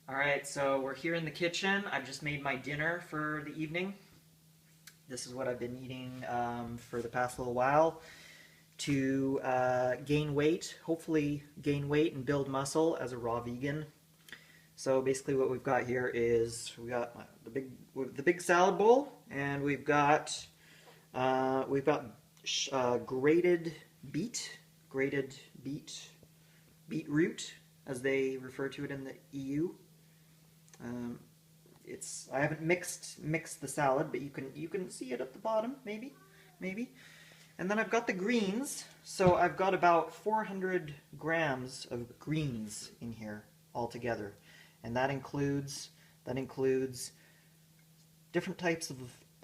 Alright, so we're here in the kitchen. I've just made my dinner for the evening. This is what I've been eating for the past little while to gain weight, hopefully gain weight and build muscle as a raw vegan. So basically what we've got here is we got the big salad bowl, and we've got grated beetroot, as they refer to it in the EU. I haven't mixed the salad, but you can see it at the bottom, maybe. And then I've got the greens, so I've got about 400 grams of greens in here altogether, and that includes a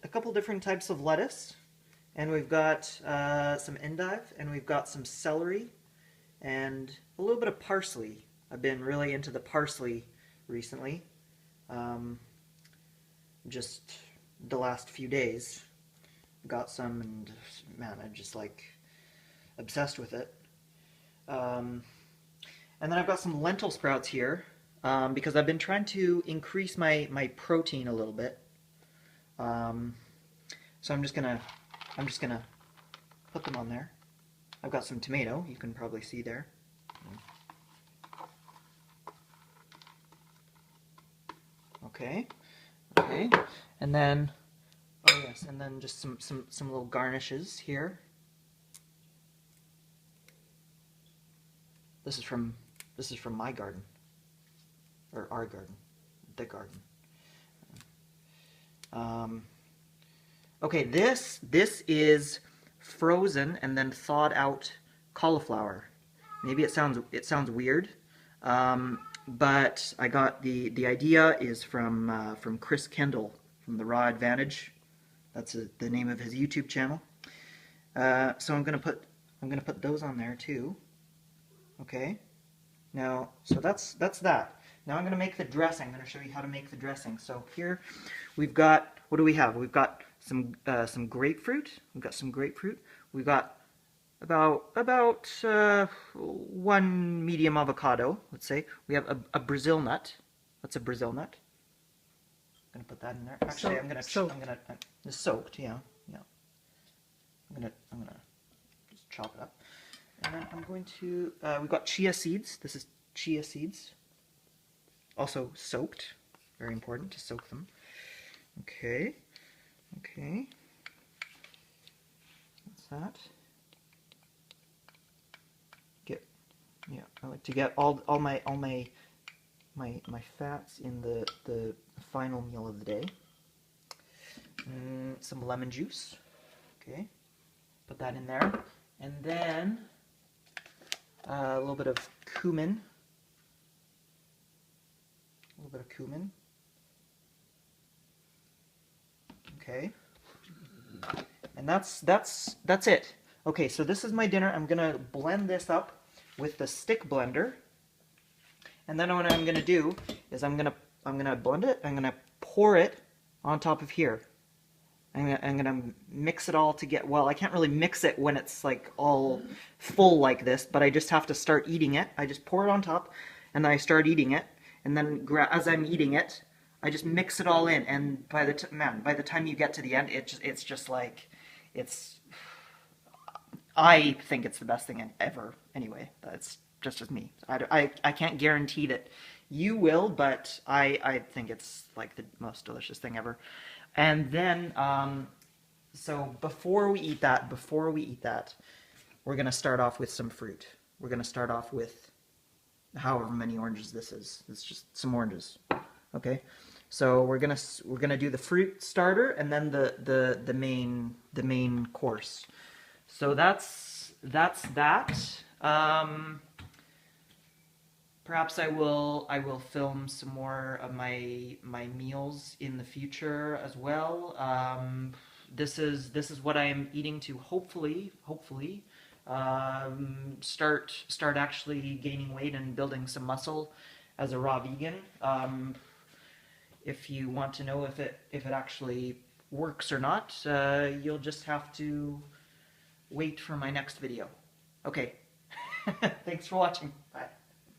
couple different types of lettuce, and we've got some endive, and we've got some celery, and a little bit of parsley. I've been really into the parsley recently. Just the last few days, got some, and man, I'm just like obsessed with it. And then I've got some lentil sprouts here because I've been trying to increase my protein a little bit. So I'm just gonna put them on there. I've got some tomato, you can probably see there. Okay. And then, oh yes, and then just some little garnishes here. This is from my garden, or our garden, the garden. Okay, this is frozen and then thawed out cauliflower. Maybe it sounds weird. But I got the idea is from Chris Kendall from the Raw Advantage. That's the name of his YouTube channel. So I'm gonna put those on there too. Okay. Now, so that's that. Now I'm gonna make the dressing. I'm gonna show you how to make the dressing. So here we've got, what do we have? We've got some grapefruit. We've got about one medium avocado, let's say. We have a Brazil nut. That's a Brazil nut. I'm gonna put that in there. Actually, it's soaked. Yeah. I'm gonna just chop it up, and then I'm going to. We've got chia seeds. This is chia seeds. Also soaked. Very important to soak them. Okay. That's that. I like to get all my fats in the final meal of the day. Some lemon juice. Okay, put that in there, and then a little bit of cumin. Okay, and that's it. Okay, so this is my dinner. I'm gonna blend this up with the stick blender, and then what I'm gonna do is I'm gonna blend it. I'm gonna pour it on top of here. I'm gonna mix it all together. Well, I can't really mix it when it's like all full like this, but I just have to start eating it. I just pour it on top, and then I start eating it, and then as I'm eating it, I just mix it all in. And by the time you get to the end, it's just like I think it's the best thing ever. Anyway, that's just me. I can't guarantee that you will, but I think it's like the most delicious thing ever. And then, so before we eat that, we're gonna start off with some fruit. We're gonna start off with however many oranges this is. It's just some oranges. Okay. So we're gonna do the fruit starter and then the main course. So that's that. Perhaps I will film some more of my meals in the future as well. This is what I am eating to hopefully start actually gaining weight and building some muscle as a raw vegan. If you want to know if it actually works or not, you'll just have to wait for my next video. Okay. Thanks for watching. Bye.